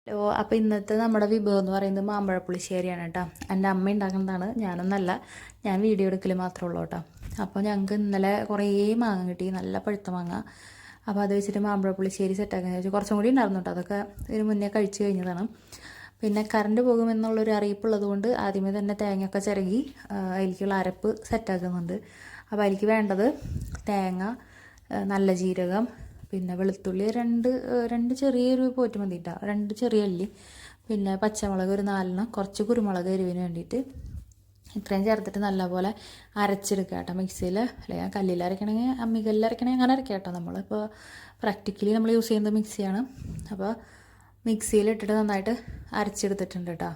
അപ്പോൾ ഇന്നത്തെ നമ്മുടെ വിഭവം എന്ന് പറയുന്നത് മാമ്പഴ പുളിശ്ശേരിയാണ് കേട്ടോ. എൻ്റെ അമ്മ ഉണ്ടാക്കുന്നതാണ്, ഞാനൊന്നല്ല, ഞാൻ വീഡിയോ എടുക്കൽ മാത്രമേ ഉള്ളൂ കേട്ടോ. അപ്പോൾ ഞങ്ങൾക്ക് ഇന്നലെ കുറേ മാങ്ങ കിട്ടി, നല്ല പഴുത്ത മാങ്ങ. അപ്പോൾ അത് വെച്ചിട്ട് മാമ്പഴ പുളിശ്ശേരി സെറ്റാക്കാൻ വെച്ചാൽ കുറച്ചും കൂടി ഉണ്ടായിരുന്നു കേട്ടോ. അതൊക്കെ ഇതിന് മുന്നേ കഴിച്ച് കഴിഞ്ഞതാണ്. പിന്നെ കറണ്ട് പോകുമെന്നുള്ളൊരു അറിയിപ്പുള്ളത് കൊണ്ട് ആദ്യമേ തന്നെ തേങ്ങയൊക്കെ ചിരകി അതിലേക്കുള്ള അരപ്പ് സെറ്റാക്കുന്നുണ്ട്. അപ്പോൾ അതിലേക്ക് വേണ്ടത് തേങ്ങ, നല്ല ജീരകം, പിന്നെ വെളുത്തുള്ളി രണ്ട് ചെറിയൊരു പോറ്റ് മതി കേട്ടോ, 2 ചെറിയ ഉള്ളി, പിന്നെ പച്ചമുളക് ഒരു 4 കുറച്ച് കുരുമുളക് എരിവിന് വേണ്ടിയിട്ട് ഇത്രയും ചേർത്തിട്ട് നല്ലപോലെ അരച്ചെടുക്കുക കേട്ടോ മിക്സിയിൽ. അല്ലെങ്കിൽ കല്ലിൽ അരക്കണമെങ്കിൽ അമ്മിക്കല്ലിൽ അരക്കണമെങ്കിൽ അങ്ങനെ അരക്കാം കേട്ടോ. നമ്മളിപ്പോൾ പ്രാക്ടിക്കലി നമ്മൾ യൂസ് ചെയ്യുന്നത് മിക്സിയാണ്. അപ്പോൾ മിക്സിയിലിട്ടിട്ട് നന്നായിട്ട് അരച്ചെടുത്തിട്ടുണ്ട് കേട്ടോ.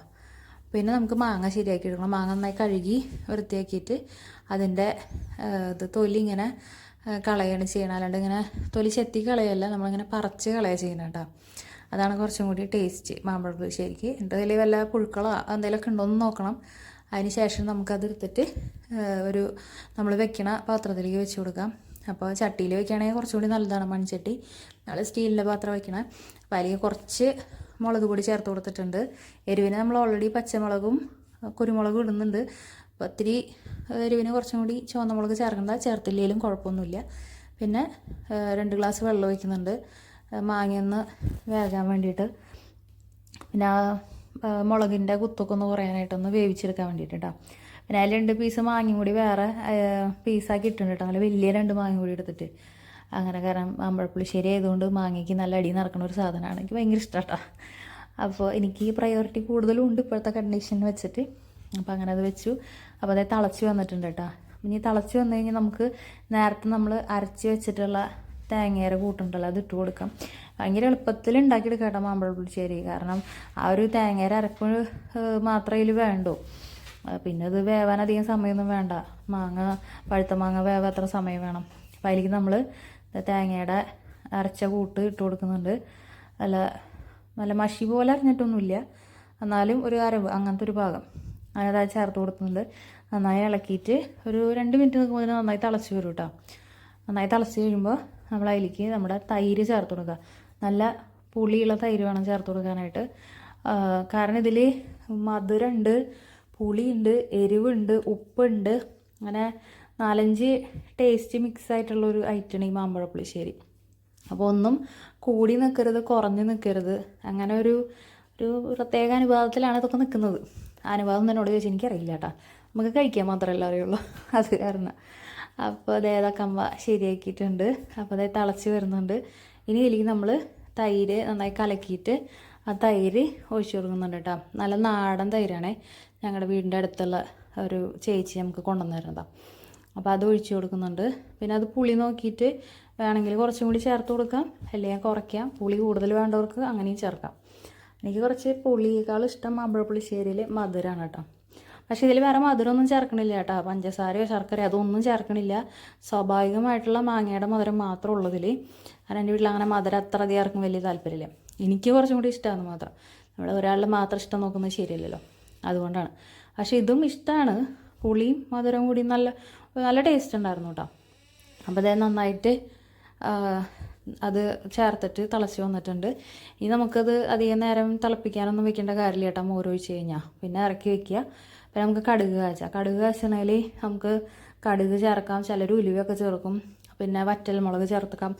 പിന്നെ നമുക്ക് മാങ്ങ ശരിയാക്കി എടുക്കണം. മാങ്ങ നന്നായി കഴുകി വൃത്തിയാക്കിയിട്ട് അതിൻ്റെ തൊലി ഇങ്ങനെ കളയാണ് ചെയ്യണം. അല്ലാണ്ട് ഇങ്ങനെ തൊലി ചെത്തി കളയല്ല, നമ്മളിങ്ങനെ പറിച്ച് കളയുക ചെയ്യണം കേട്ടോ. അതാണ് കുറച്ചും കൂടി ടേസ്റ്റ് മാമ്പഴ പുളിശ്ശേരിക്ക്. എൻ്റെ കയ്യിൽ വല്ല പുഴുക്കളോ എന്തെങ്കിലുമൊക്കെ ഉണ്ടോ എന്ന് നോക്കണം. അതിന് ശേഷം നമുക്കത് എടുത്തിട്ട് നമ്മൾ വെക്കണ പാത്രത്തിലേക്ക് വെച്ച് കൊടുക്കാം. അപ്പോൾ ചട്ടിയിൽ വെക്കുകയാണെങ്കിൽ കുറച്ചും കൂടി നല്ലതാണ്, മൺചട്ടി. നമ്മൾ സ്റ്റീലിൻ്റെ പാത്രം വയ്ക്കണം. അപ്പോൾ അതിലേക്ക് കുറച്ച് മുളക് പൊടി ചേർത്ത് കൊടുത്തിട്ടുണ്ട്. എരിവിന് നമ്മൾ ഓൾറെഡി പച്ചമുളകും കുരുമുളകും ഇടുന്നുണ്ട്. അപ്പോൾ ഒത്തിരി എരിവിന് കുറച്ചും കൂടി ചുവന്ന മുളക് ചേർത്തില്ലെങ്കിലും കുഴപ്പമൊന്നുമില്ല. പിന്നെ 2 ഗ്ലാസ് വെള്ളം ഒഴിക്കുന്നുണ്ട് മാങ്ങയൊന്ന് വേകാൻ വേണ്ടിയിട്ട്. പിന്നെ മുളകിൻ്റെ കുത്തൊക്കെ ഒന്ന് കുറയാനായിട്ടൊന്ന് വേവിച്ചെടുക്കാൻ വേണ്ടിയിട്ട് കേട്ടോ. പിന്നെ അതിൽ 2 പീസ് മാങ്ങയും കൂടി വേറെ പീസാക്കി ഇട്ടുണ്ട് കേട്ടോ. നല്ല വലിയ 2 മാങ്ങയും കൂടി എടുത്തിട്ട് അങ്ങനെ. കാരണം മാമ്പഴപ്പുളിശ്ശേരി ആയതുകൊണ്ട് മാങ്ങയ്ക്ക് നല്ല അടി നടക്കുന്ന ഒരു സാധനമാണ്, എനിക്ക് ഭയങ്കര ഇഷ്ടമാണ് കേട്ടോ. അപ്പോൾ എനിക്ക് പ്രയോറിറ്റി കൂടുതലും ഉണ്ട് ഇപ്പോഴത്തെ കണ്ടീഷൻ വെച്ചിട്ട്. അപ്പോൾ അങ്ങനെ അത് വെച്ചു. അപ്പോൾ അതായത് തിളച്ച് വന്നിട്ടുണ്ട് കേട്ടോ. ഇനി തിളച്ച് വന്നു കഴിഞ്ഞാൽ നമുക്ക് നേരത്തെ നമ്മൾ അരച്ച് വെച്ചിട്ടുള്ള തേങ്ങയുടെ കൂട്ടുണ്ടല്ലോ അത് ഇട്ട് കൊടുക്കാം. ഭയങ്കര എളുപ്പത്തിൽ ഉണ്ടാക്കിയെടുക്കാം കേട്ടോ മാമ്പഴ പുളിശ്ശേരി. കാരണം ആ ഒരു തേങ്ങയുടെ അരപ്പ് മാത്രമേ ഇതിൽ വേണ്ടൂ. പിന്നെ ഇത് വേവാൻ അധികം സമയമൊന്നും വേണ്ട. പഴുത്ത മാങ്ങ വേവാൻ അത്ര സമയം വേണം. അപ്പോൾ അതിലേക്ക് നമ്മൾ തേങ്ങയുടെ അരച്ച കൂട്ട് ഇട്ട് കൊടുക്കുന്നുണ്ട്. നല്ല മഷി പോലെ അരിഞ്ഞിട്ടൊന്നുമില്ല, എന്നാലും ഒരു അരവ് അങ്ങനത്തെ ഒരു ഭാഗം അതിനകത്ത് ചേർത്ത് കൊടുക്കുന്നുണ്ട്. നന്നായി ഇളക്കിയിട്ട് ഒരു 2 മിനിറ്റ് നിൽക്കുമ്പോൾ നന്നായി തിളച്ച് വരും കേട്ടോ. നന്നായി തിളച്ച് കഴിയുമ്പോൾ നമ്മൾ അതിലേക്ക് നമ്മുടെ തൈര് ചേർത്ത് കൊടുക്കുക. നല്ല പുളിയുള്ള തൈര് വേണം ചേർത്ത് കൊടുക്കാനായിട്ട്. കാരണം ഇതിൽ മധുരമുണ്ട്, പുളിയുണ്ട്, എരിവുണ്ട്, ഉപ്പുണ്ട്, അങ്ങനെ 4-5 ടേസ്റ്റ് മിക്സ് ആയിട്ടുള്ളൊരു ഐറ്റമാണ് ഈ മാമ്പഴ പുളിശ്ശേരി. അപ്പോൾ ഒന്നും കൂടി നിൽക്കരുത്, കുറഞ്ഞ് നിൽക്കരുത്. അങ്ങനെ ഒരു പ്രത്യേക അനുഭവത്തിലാണ് ഇതൊക്കെ നിൽക്കുന്നത്. അനുഭവം എന്നോട് ചോദിച്ചാൽ എനിക്കറിയില്ല കേട്ടോ, നമുക്ക് കഴിക്കാൻ മാത്രമല്ല അറിയുള്ളൂ, അത് കാരണം. അപ്പോൾ അതേതൊക്കെ അമ്മ ശരിയാക്കിയിട്ടുണ്ട്. അപ്പോൾ അതേ തിളച്ച് വരുന്നുണ്ട്. ഇനി ഇതിലേക്ക് നമ്മൾ തൈര് നന്നായി കലക്കിയിട്ട് ആ തൈര് ഒഴിച്ചു കൊടുക്കുന്നുണ്ട് കേട്ടോ. നല്ല നാടൻ തൈരാണേ, ഞങ്ങളുടെ വീടിൻ്റെ അടുത്തുള്ള ഒരു ചേച്ചി നമുക്ക് കൊണ്ടുവന്ന് തരുന്നതാണ്. അപ്പോൾ അത് ഒഴിച്ചു കൊടുക്കുന്നുണ്ട്. പിന്നെ അത് പുളി നോക്കിയിട്ട് വേണമെങ്കിൽ കുറച്ചും കൂടി ചേർത്ത് കൊടുക്കാം, അല്ലെങ്കിൽ കുറയ്ക്കാം. പുളി കൂടുതൽ വേണ്ടവർക്ക് അങ്ങനെയും ചേർക്കാം. എനിക്ക് കുറച്ച് പുളിയേക്കാൾ ഇഷ്ടം മാമ്പഴ പുളിശ്ശേരിയിൽ മധുരമാണ് കേട്ടോ. പക്ഷേ ഇതിൽ വേറെ മധുരമൊന്നും ചേർക്കണില്ല കേട്ടോ, പഞ്ചസാരയോ ശർക്കരയോ അതൊന്നും ചേർക്കണില്ല. സ്വാഭാവികമായിട്ടുള്ള മാങ്ങയുടെ മധുരം മാത്രം ഉള്ളതിൽ. കാരണം എൻ്റെ വീട്ടിൽ അങ്ങനെ മധുരം അത്ര അധികം ആർക്കും വലിയ താല്പര്യമില്ല. എനിക്ക് കുറച്ചും കൂടി ഇഷ്ടമാണ് മാത്രം. നമ്മൾ ഒരാളുടെ മാത്രം ഇഷ്ടം നോക്കുന്നത് ശരിയല്ലല്ലോ, അതുകൊണ്ടാണ്. പക്ഷേ ഇതും ഇഷ്ടമാണ്, പുളിയും മധുരവും കൂടി നല്ല ടേസ്റ്റ് ഉണ്ടായിരുന്നു കേട്ടോ. അപ്പോൾ അത് നന്നായിട്ട് അത് ചേർത്തിട്ട് തിളച്ച് വന്നിട്ടുണ്ട്. ഇനി നമുക്കത് അധികം നേരം തിളപ്പിക്കാനൊന്നും വെക്കേണ്ട കാര്യമില്ല കേട്ടോ. മോരൊഴിച്ച് കഴിഞ്ഞാൽ പിന്നെ ഇറക്കി വെക്കുക. പിന്നെ നമുക്ക് കടുക് കാച്ചണമെങ്കിൽ നമുക്ക് കടുക് ചേർക്കാം, ചിലർ ഉലുവയൊക്കെ ചേർക്കും, പിന്നെ വറ്റൽമുളക് ചേർക്കാം,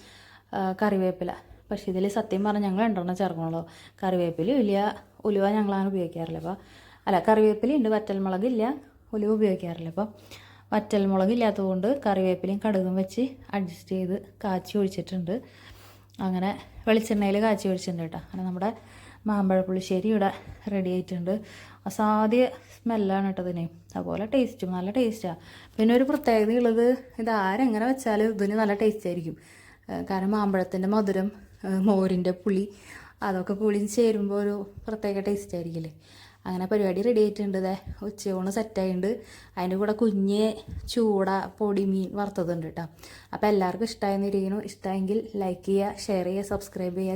കറിവേപ്പില. പക്ഷേ ഇതിൽ സത്യം പറഞ്ഞാൽ ഞങ്ങൾ 2 ചേർക്കണുള്ളൂ. കറിവേപ്പില ഇല്ല, ഉലുവ ഞങ്ങളങ്ങനെ ഉപയോഗിക്കാറില്ല. അപ്പോൾ കറിവേപ്പിലയുണ്ട്, വറ്റൽമുളകില്ല, ഉലുവ ഉപയോഗിക്കാറില്ല. അപ്പോൾ വറ്റൽമുളക് ഇല്ലാത്തതുകൊണ്ട് കറിവേപ്പിലയും കടുകും വെച്ച് അഡ്ജസ്റ്റ് ചെയ്ത് കാച്ചി ഒഴിച്ചിട്ടുണ്ട്. അങ്ങനെ വെളിച്ചെണ്ണയിൽ കാച്ചി ഒഴിച്ചിട്ടുണ്ട് കേട്ടോ. അങ്ങനെ നമ്മുടെ മാമ്പഴ പുളിശ്ശേരി ഇവിടെ റെഡി ആയിട്ടുണ്ട്. അസാധ്യ സ്മെല്ലാണ് കേട്ടോ ഇതിന്, അതുപോലെ ടേസ്റ്റും നല്ല ടേസ്റ്റാണ്. പിന്നെ ഒരു പ്രത്യേകത ഉള്ളത്, ഇത് ആരെങ്ങനെ വെച്ചാലും ഇതിന് നല്ല ടേസ്റ്റ് ആയിരിക്കും. കാരണം മാമ്പഴത്തിൻ്റെ മധുരം, മോരിൻ്റെ പുളി, അതൊക്കെ കൂടി ചേരുമ്പോൾ ഒരു പ്രത്യേക ടേസ്റ്റ് ആയിരിക്കില്ലേ. അങ്ങനെ പരിപാടി റെഡി ആയിട്ടുണ്ട്. ഉച്ചയൂണ് സെറ്റായിട്ടുണ്ട്. അതിൻ്റെ കൂടെ കുഞ്ഞ് ചൂട പൊടിമീൻ വറുത്തതുണ്ട് കേട്ടോ. അപ്പോൾ എല്ലാവർക്കും ഇഷ്ടമായെന്നിരിക്കുന്നു. ഇഷ്ടമെങ്കിൽ ലൈക്ക് ചെയ്യുക, ഷെയർ ചെയ്യുക, സബ്സ്ക്രൈബ് ചെയ്യുക.